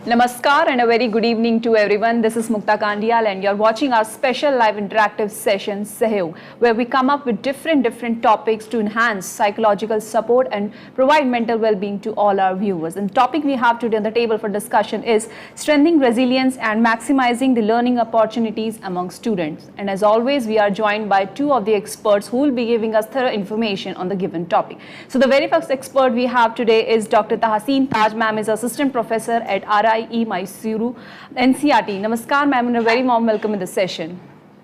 Namaskar and a very good evening to everyone. This is Mukta Kandial and you're watching our special live interactive session, Sahyog, where we come up with different topics to enhance psychological support and provide mental well-being to all our viewers. And the topic we have today on the table for discussion is strengthening resilience and maximizing the learning opportunities among students. And as always, we are joined by two of the experts who will be giving us thorough information on the given topic. So the very first expert we have today is Dr. Tahseen Taj. Ma'am is Assistant Professor at RIE Mysuru, NCERT. Namaskar, ma'am, and a very warm welcome in the session.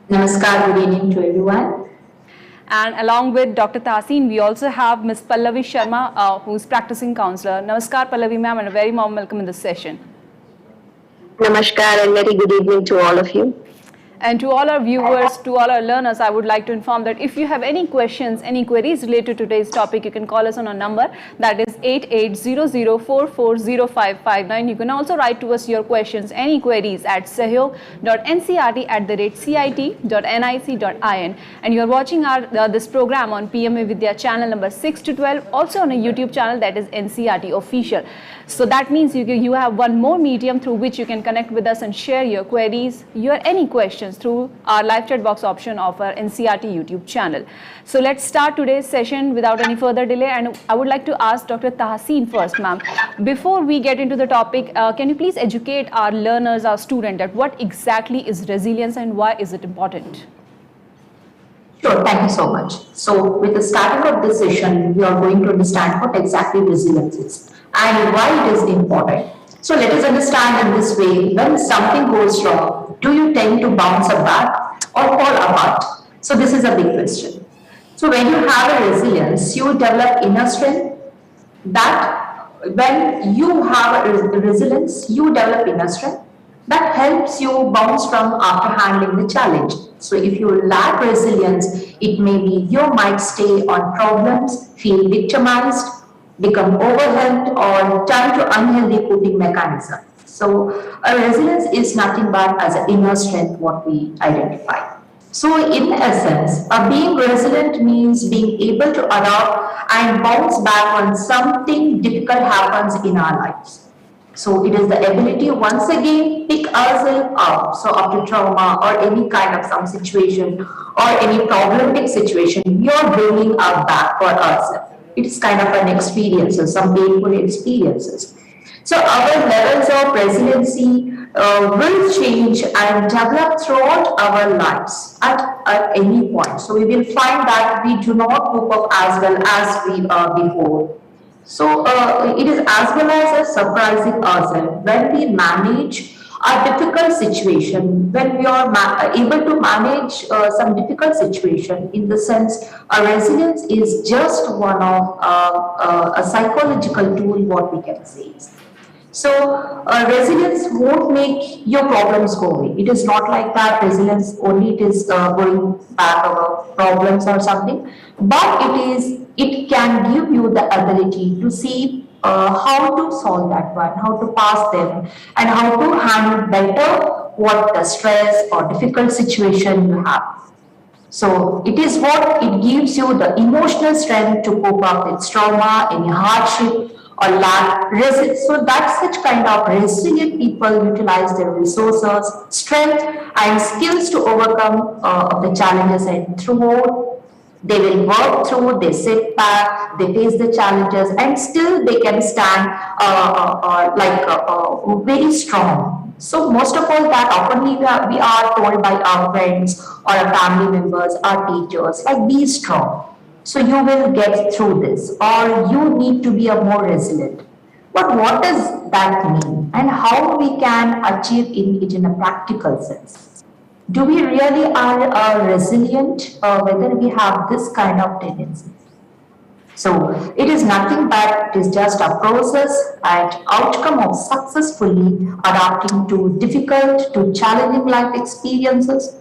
Namaskar, good evening to everyone. And along with Dr. Tahseen, we also have Ms. Pallavi Sharma, who's practicing counselor. Namaskar, Pallavi ma'am, and a very warm welcome in the session. Namaskar and very good evening to all of you. And to all our viewers, to all our learners, I would like to inform that if you have any questions, any queries related to today's topic, you can call us on our number, that is 8800440559. You can also write to us your questions, any queries at sahyog.ncert@cit.nic.in. And you are watching this program on PM eVidya channel number 6 to 12, also on a YouTube channel that is NCERT Official. So that means you have one more medium through which you can connect with us and share your queries, any questions through our live chat box option of our NCERT YouTube channel. So let's start today's session without any further delay, and I would like to ask Dr. Tahseen first, ma'am. Before we get into the topic, can you please educate our learners, our students, that what exactly is resilience and why is it important? Sure, thank you so much. So with the starting of this session, we are going to understand what exactly resilience is and why it is important. So let us understand in this way, when something goes wrong, do you tend to bounce back or fall apart? So this is a big question. So when you have a resilience, you develop inner strength. That when you have a resilience, you develop inner strength that helps you bounce from after handling the challenge. So if you lack resilience, it may be you might stay on problems, feel victimized, become overwhelmed, or turn to unhealthy coping mechanism. So a resilience is nothing but as an inner strength what we identify. So in essence, being resilient means being able to adapt and bounce back when something difficult happens in our lives. So it is the ability once again pick ourselves up. So after trauma or any kind of some situation or any problematic situation, we are bringing our back for ourselves. It's kind of an experience or some painful experiences. So our levels of resiliency will change and develop throughout our lives at any point. So we will find that we do not cope up as well as we were before. So it is as well as surprising ourselves when we manage a difficult situation, when we are able to manage some difficult situation. In the sense, resilience is just one of a psychological tool, what we can say. So resilience won't make your problems go away. It is not like that. Resilience only it is going back over problems or something, but it can give you the ability to see how to solve that one, how to pass them, and how to handle better what the stress or difficult situation you have. So it is what it gives you the emotional strength to cope up with trauma, any hardship, or lack resilience. So that's such kind of resilient people utilize their resources, strength, and skills to overcome the challenges, and throughout they will work through, they sit back, they face the challenges, and still they can stand very strong. So most of all that often we are told by our friends or our family members, our teachers, like be strong. So you will get through this, or you need to be a more resilient. But what does that mean, and how we can achieve it in a practical sense? Do we really are resilient, whether we have this kind of tendency? So it is nothing but it is just a process and outcome of successfully adapting to difficult, to challenging life experiences,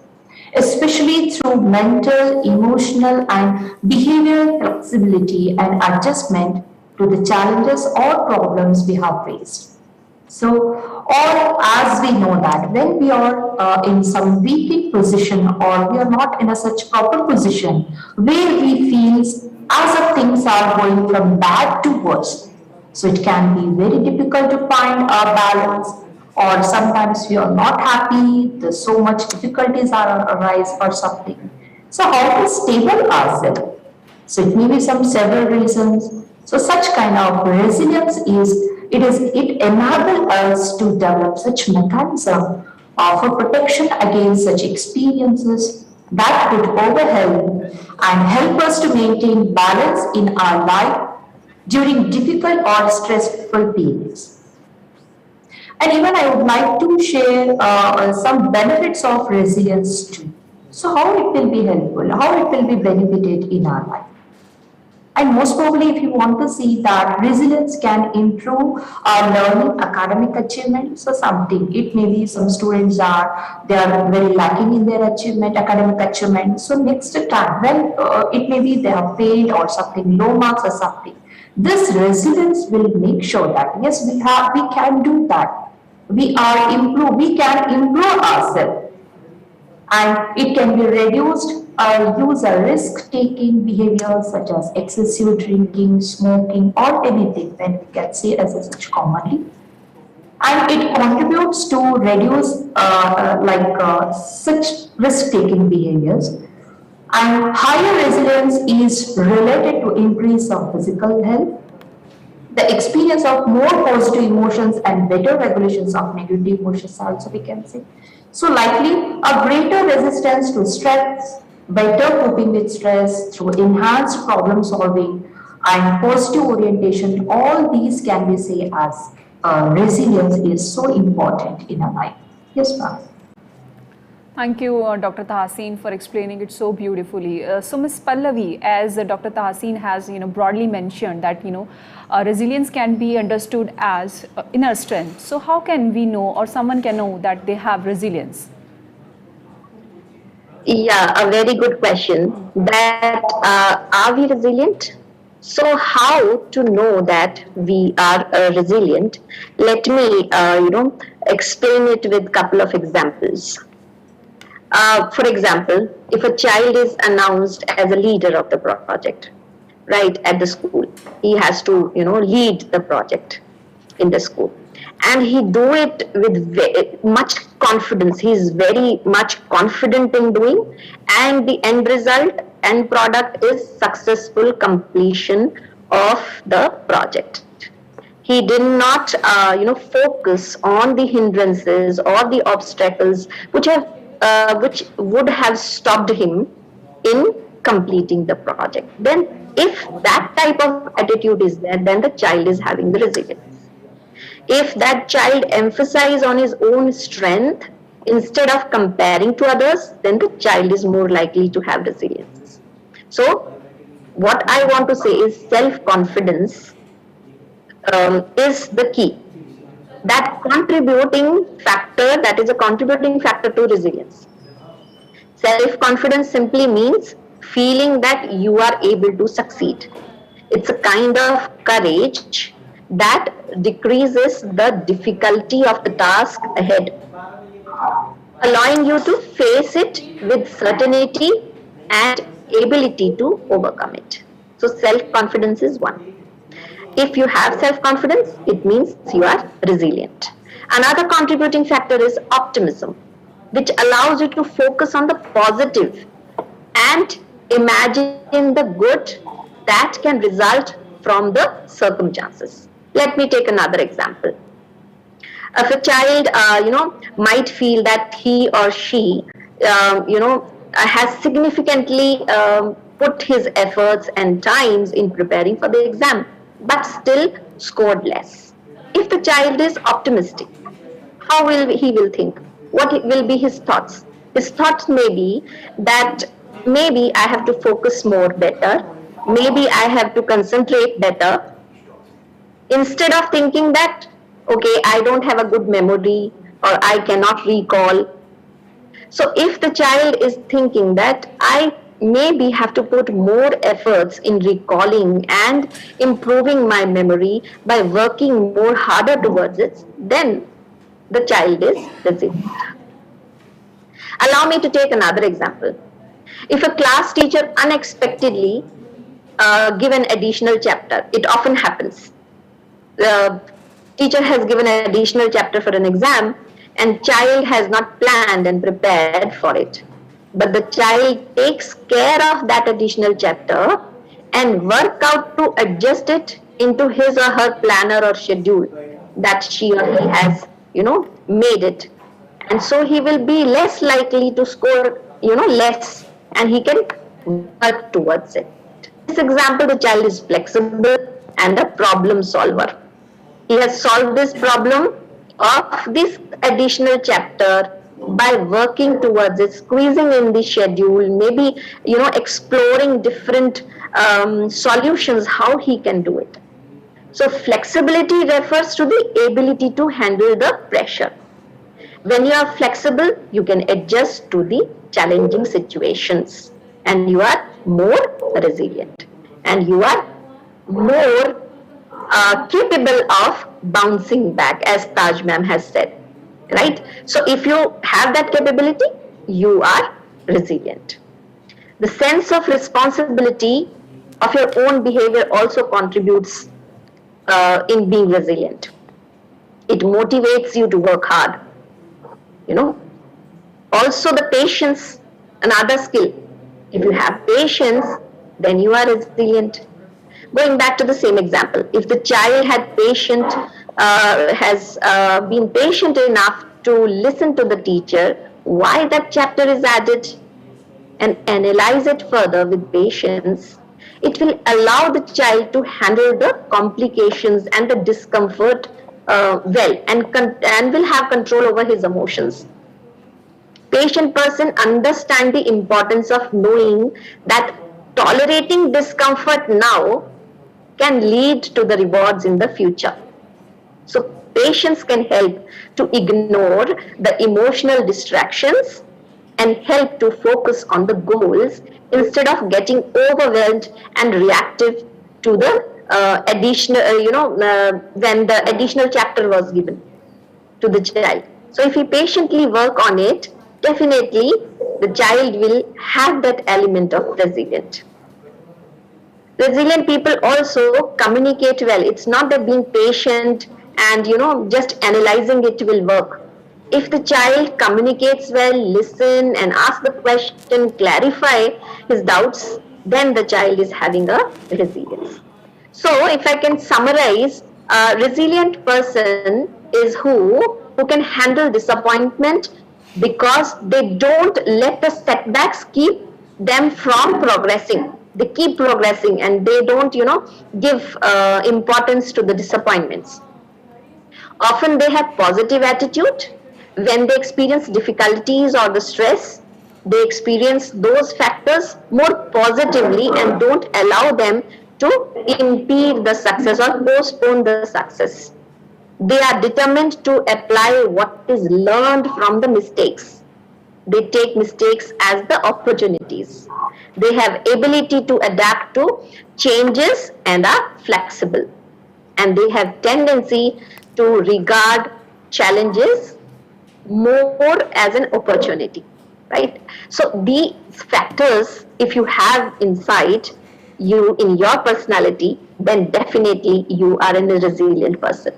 especially through mental, emotional, and behavioral flexibility and adjustment to the challenges or problems we have faced. So, or as we know that when we are in some weakened position, or we are not in a such proper position where we feel as if things are going from bad to worse. So it can be very difficult to find a balance or sometimes we are not happy, there's so much difficulties are arise or something. So how to stable ourselves? So it may be some several reasons. So such kind of resilience it enables us to develop such mechanism for protection against such experiences that could overwhelm and help us to maintain balance in our life during difficult or stressful periods. And even I would like to share some benefits of resilience too. So how it will be helpful, how it will be benefited in our life. And most probably, if you want to see that resilience can improve our learning academic achievement, so something, it may be some students they are very lacking in their achievement, academic achievement. So next time, when it may be they have failed or something, low marks or something, this resilience will make sure that yes, we can do that. We can improve ourselves, and it can be reduced use a risk-taking behaviors such as excessive drinking, smoking, or anything when we can say as such commonly. And it contributes to reduce such risk-taking behaviors. And higher resilience is related to increase of physical health, the experience of more positive emotions and better regulations of negative emotions also we can say. So likely a greater resistance to stress, better coping with stress through enhanced problem solving and positive orientation, all these can be say as resilience is so important in our life. Yes, ma'am. Thank you, Dr. Tahseen, for explaining it so beautifully. So, Ms. Pallavi, as Dr. Tahseen has, broadly mentioned that, resilience can be understood as inner strength. So, how can we know, or someone can know that they have resilience? Yeah, a very good question. That are we resilient? So, how to know that we are resilient? Let me, explain it with a couple of examples. For example, if a child is announced as a leader of the project, right, at the school, he has to, lead the project in the school. And he do it with much confidence. He is very much confident in doing, and the end product is successful completion of the project. He did not, focus on the hindrances or the obstacles which would have stopped him in completing the project. Then, if that type of attitude is there, then the child is having the resilience. If that child emphasizes on his own strength instead of comparing to others, then the child is more likely to have resilience. So, what I want to say is self-confidence is the key. That is a contributing factor to resilience. Self-confidence simply means feeling that you are able to succeed. It's a kind of courage that decreases the difficulty of the task ahead, allowing you to face it with certainty and ability to overcome it. So self-confidence is one. If you have self-confidence, it means you are resilient. Another contributing factor is optimism, which allows you to focus on the positive and imagine the good that can result from the circumstances. Let me take another example. If a child, might feel that he or she, has significantly put his efforts and times in preparing for the exam, but still scored less. If the child is optimistic, how will he will think? What will be his thoughts? His thoughts may be that maybe I have to focus more better, maybe I have to concentrate better, instead of thinking that, okay, I don't have a good memory or I cannot recall. So if the child is thinking that I maybe have to put more efforts in recalling and improving my memory by working more harder towards it, then the child is resilient. Allow me to take another example. If a class teacher unexpectedly give an additional chapter, it often happens. Teacher has given an additional chapter for an exam, and child has not planned and prepared for it. But the child takes care of that additional chapter and work out to adjust it into his or her planner or schedule that she or he has, made it. And so he will be less likely to score, less, and he can work towards it. In this example, the child is flexible and a problem solver. He has solved this problem of this additional chapter by working towards it, squeezing in the schedule, maybe exploring different solutions how he can do it. So flexibility refers to the ability to handle the pressure. When you are flexible, you can adjust to the challenging situations, and you are more resilient, and you are more capable of bouncing back, as Taj ma'am has said, right? So if you have that capability, you are resilient. The sense of responsibility of your own behavior also contributes in being resilient. It motivates you to work hard. Also the patience, another skill. If you have patience, then you are resilient. Going back to the same example, if the child has been patient enough to listen to the teacher, why that chapter is added, and analyze it further with patience, it will allow the child to handle the complications and the discomfort well, and will have control over his emotions. Patient person understand the importance of knowing that tolerating discomfort now can lead to the rewards in the future. So patience can help to ignore the emotional distractions and help to focus on the goals instead of getting overwhelmed and reactive to the additional, when the additional chapter was given to the child. So if we patiently work on it, definitely the child will have that element of resilience. Resilient people also communicate well. It's not that being patient and just analyzing it will work. If the child communicates well, listen and ask the question, clarify his doubts, then the child is having a resilience. So if I can summarize, a resilient person is who can handle disappointment because they don't let the setbacks keep them from progressing. They keep progressing and they don't, give importance to the disappointments. Often they have positive attitude. When they experience difficulties or the stress, they experience those factors more positively and don't allow them to impede the success or postpone the success. They are determined to apply what is learned from the mistakes. They take mistakes as the opportunities. They have ability to adapt to changes and are flexible. And they have tendency to regard challenges more as an opportunity, right? So these factors, if you have inside you in your personality, then definitely you are a resilient person.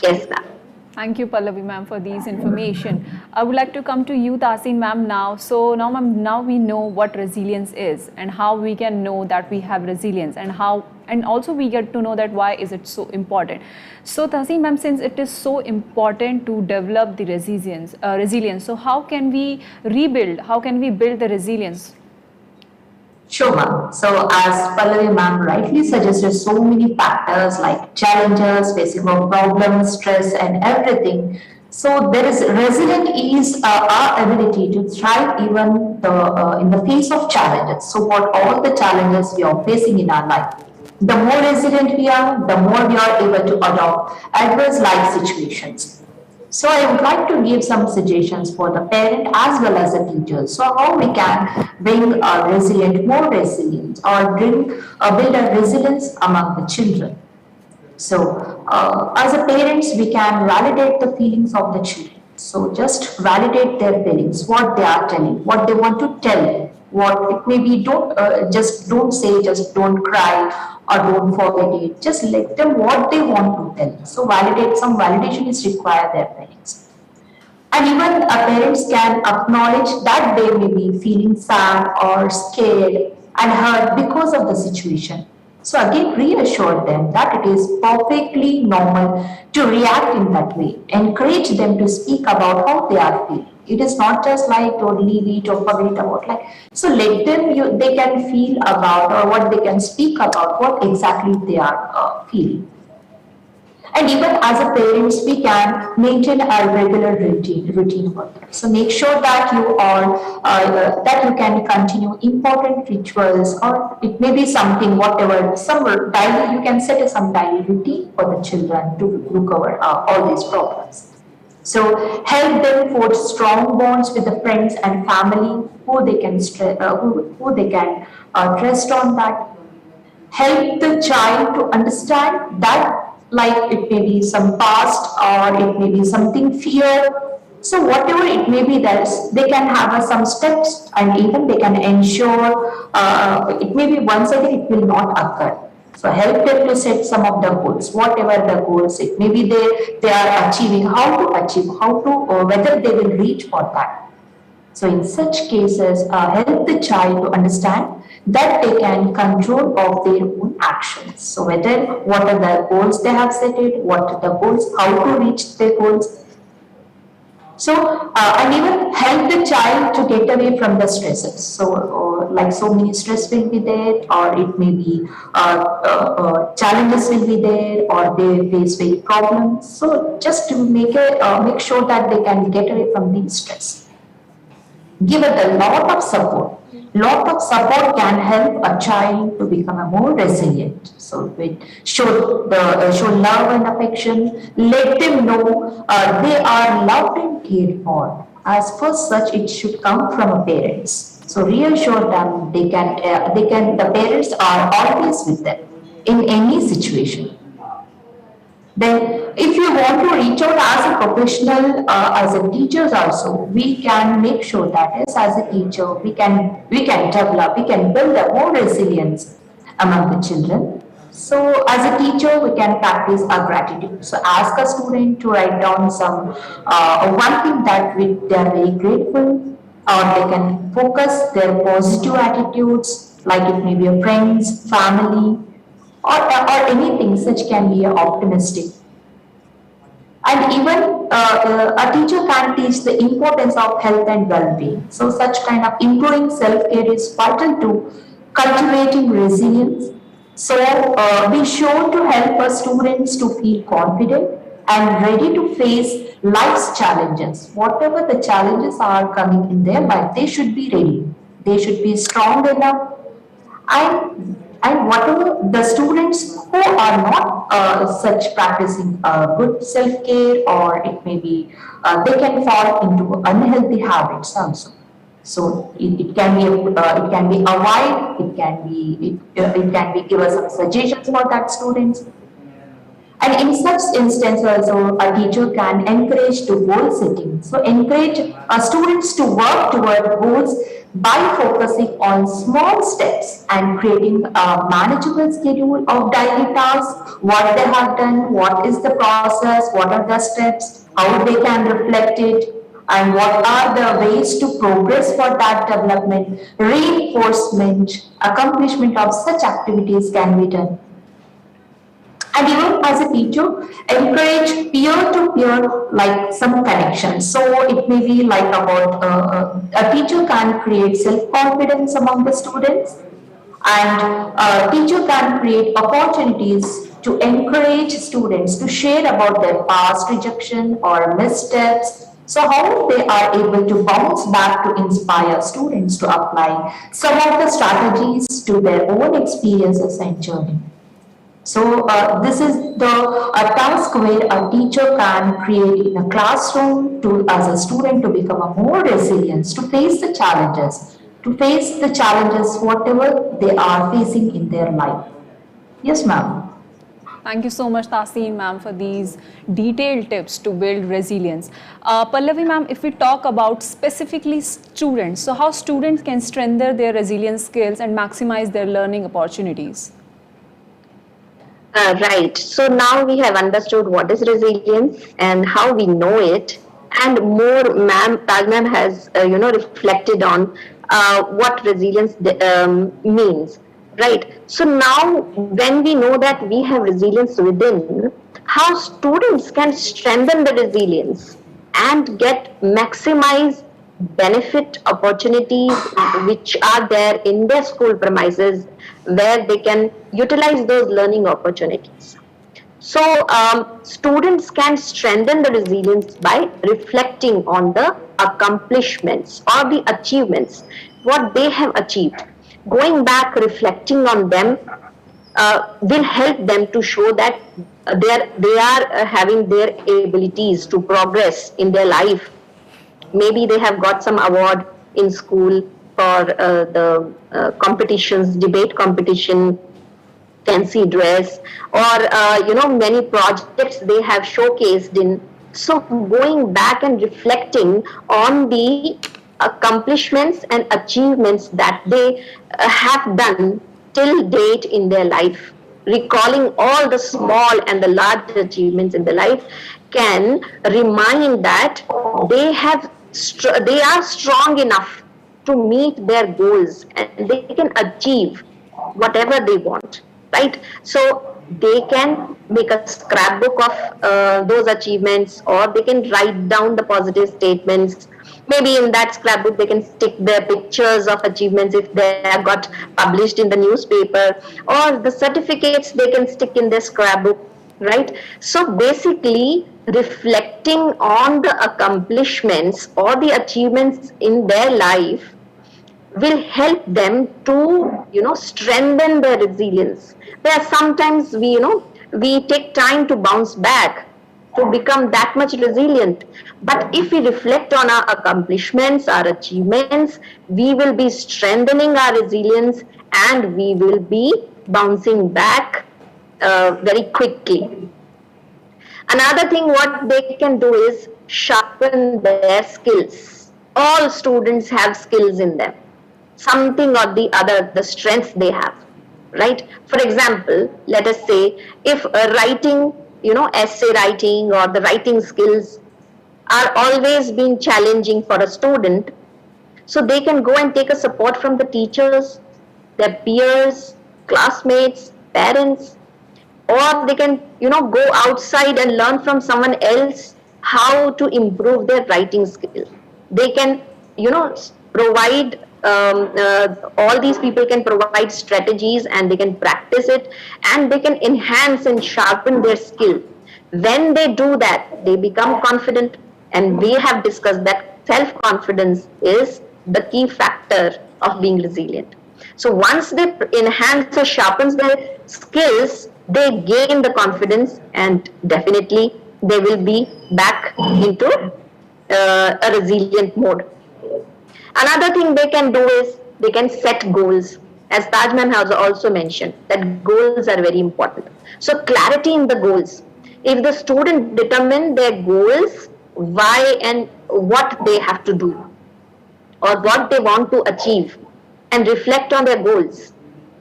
Yes, ma'am. Thank you, Pallavi ma'am, for these information. I would like to come to you, Tasin ma'am, now. So now, ma'am, now we know what resilience is and how we can know that we have resilience, and also we get to know that why is it so important. So Tasin ma'am, since it is so important to develop the resilience, so how can we rebuild? How can we build the resilience? Sure, ma'am. So as Pallavi ma'am rightly suggested, so many factors like challenges, facing of problems, stress and everything. So there is resilient is our ability to thrive even in the face of challenges. So what all the challenges we are facing in our life. The more resilient we are, the more we are able to adopt adverse life situations. So I would like to give some suggestions for the parent as well as the teacher. So how we can bring a resilient, more resilience, or build a resilience among the children. So as a parents, we can validate the feelings of the children. So just validate their feelings, what they are telling, what they want to tell What it may be, just don't cry or don't forget it. Just let them what they want to tell. So some validation is required their parents. And even parents can acknowledge that they may be feeling sad or scared and hurt because of the situation. So again, reassure them that it is perfectly normal to react in that way. Encourage them to speak about how they are feeling. It is not just like don't leave it or forget about like. So let them they can feel about or what they can speak about what exactly they are feeling. And even as a parents, we can maintain a regular routine for them. So make sure that that you can continue important rituals, or it may be something, whatever, some daily, you can set some daily routine for the children to recover all these problems. So help them forge strong bonds with the friends and family who they can trust on that. Help the child to understand that like it may be some past or it may be something fear. So whatever it may be, they can have some steps, and even they can ensure it may be once again it will not occur. So help them to set some of the goals, whatever the goals it may be they are achieving, how to achieve, how to or whether they will reach for that. So in such cases, help the child to understand that they can control of their own actions. So whether what are the goals they have set it, what are the goals, how to reach their goals. So and even help the child to get away from the stresses. So like so many stress will be there, or it may be challenges will be there, or they face very problems. So just to make sure that they can get away from these stress. Give it a lot of support. Lot of support can help a child to become a more resilient. So we show love and affection. Let them know they are loved and cared for. As first such, it should come from a parents. So reassure them they can. The parents are always with them in any situation. Then if you want to reach out as a professional, as a teachers also, we can make sure that as a teacher, we can build a more resilience among the children. So as a teacher, we can practice our gratitude. So ask a student to write down some one thing that they are very grateful, or they can focus their positive attitudes, like it may be a friends, family, or anything such can be optimistic. And even a teacher can teach the importance of health and well-being. So such kind of improving self-care is vital to cultivating resilience. So be sure to help our students to feel confident and ready to face life's challenges. Whatever the challenges are coming in their life, they should be ready. They should be strong enough, and whatever the students who are not such practicing good self-care, or it may be they can fall into unhealthy habits also. So it can be avoid, it can be give us some suggestions for that students. And in such instance also, a teacher can encourage to goal setting. So encourage students to work toward goals by focusing on small steps and creating a manageable schedule of daily tasks, what they have done, what is the process, what are the steps, how they can reflect it, and what are the ways to progress for that development. Reinforcement, accomplishment of such activities can be done. And even as a teacher, encourage peer-to-peer like some connections. So it may be like about a teacher can create self-confidence among the students, and a teacher can create opportunities to encourage students to share about their past rejection or missteps. So how they are able to bounce back to inspire students to apply some of the strategies to their own experiences and journey. So this is the task where a teacher can create in a classroom to as a student to become a more resilient, to face the challenges, whatever they are facing in their life. Yes, ma'am. Thank you so much, Tasin ma'am, for these detailed tips to build resilience. Pallavi ma'am, if we talk about specifically students, so how students can strengthen their resilience skills and maximize their learning opportunities? Right. So now we have understood what is resilience and how we know it, and more, Taj ma'am has reflected on what resilience means. Right. So now, when we know that we have resilience within, how students can strengthen the resilience and get maximize benefit opportunities which are there in their school premises, where they can utilize those learning opportunities. So students can strengthen the resilience by reflecting on the accomplishments or the achievements, what they have achieved. Going back, reflecting on them will help them to show that they are having their abilities to progress in their life. Maybe they have got some award in school for the competitions, debate competition, fancy dress, or many projects they have showcased in. So going back and reflecting on the accomplishments and achievements that they have done till date in their life, recalling all the small and the large achievements in their life, can remind that they are strong enough to meet their goals and they can achieve whatever they want, right? So they can make a scrapbook of those achievements, or they can write down the positive statements. Maybe in that scrapbook they can stick their pictures of achievements if they have got published in the newspaper, or the certificates they can stick in their scrapbook, right? So basically, reflecting on the accomplishments or the achievements in their life will help them to strengthen their resilience. Where sometimes we take time to bounce back to become that much resilient, but if we reflect on our accomplishments, our achievements, we will be strengthening our resilience and we will be bouncing back very quickly. Another thing what they can do is sharpen their skills. All students have skills in them, something or the other, the strengths they have, right? For example, let us say if writing, essay writing or the writing skills are always being challenging for a student, so they can go and take a support from the teachers, their peers, classmates, parents, or they can go outside and learn from someone else how to improve their writing skill. They can provide all these people can provide strategies and they can practice it, and they can enhance and sharpen their skill. When they do that, they become confident, and we have discussed that self-confidence is the key factor of being resilient. So once they enhance or sharpens their skills, they gain the confidence, and definitely they will be back into a resilient mode. Another thing they can do is they can set goals. As Taj ma'am has also mentioned, that goals are very important. So clarity in the goals. If the student determine their goals, why and what they have to do, or what they want to achieve, and reflect on their goals,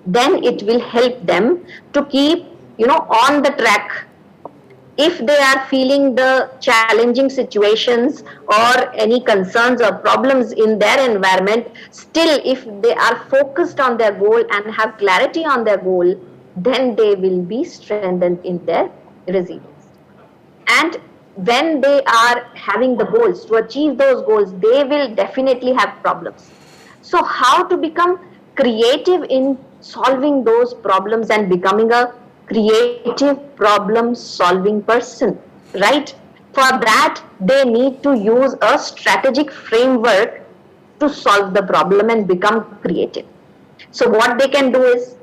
then it will help them to keep on the track. If they are feeling the challenging situations or any concerns or problems in their environment, still if they are focused on their goal and have clarity on their goal, then they will be strengthened in their resilience. And when they are having the goals, to achieve those goals, they will definitely have problems. So how to become creative in solving those problems and becoming a creative problem solving person, right? For that, they need to use a strategic framework to solve the problem and become creative. So what they can do is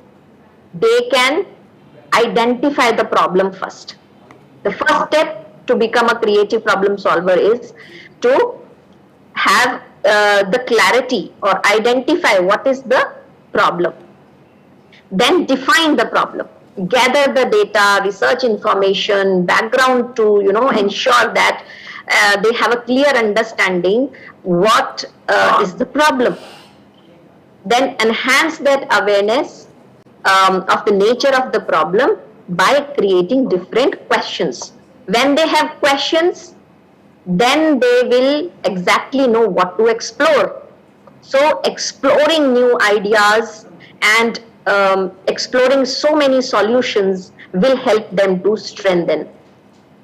they can identify the problem first. The first step to become a creative problem solver is to have the clarity or identify what is the problem. Then define the problem. gather the data, research information, background to, ensure that they have a clear understanding what is the problem. Then enhance that awareness of the nature of the problem by creating different questions. When they have questions, then they will exactly know what to explore. So exploring new ideas and exploring so many solutions will help them to strengthen.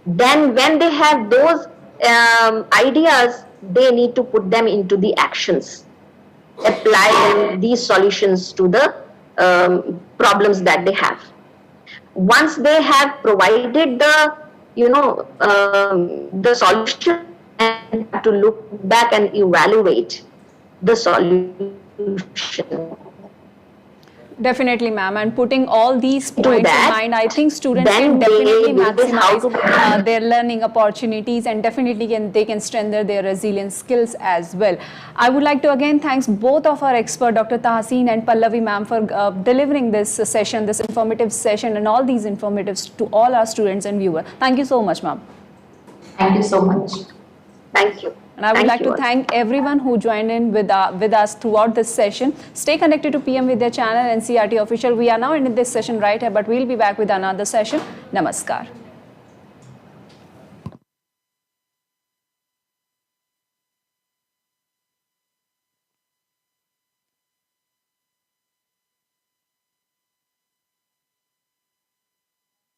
Then when they have those ideas, they need to put them into the actions, apply these solutions to the problems that they have. Once they have provided the the solution, and to look back and evaluate the solution. Definitely, ma'am. And putting all these Do points in that, mind, I think students can then they definitely will be how maximize to- their learning opportunities, and definitely they can strengthen their resilience skills as well. I would like to again thank both of our experts, Dr. Tahseen and Pallavi ma'am, for delivering this session, this informative session, and all these informatives to all our students and viewers. Thank you so much, ma'am. Thank you so much. Thank you. And I would Thank like you to thank everyone who joined in with us throughout this session. Stay connected to PM Vidya channel and NCRT Official. We are now in this session right here, but we'll be back with another session. Namaskar.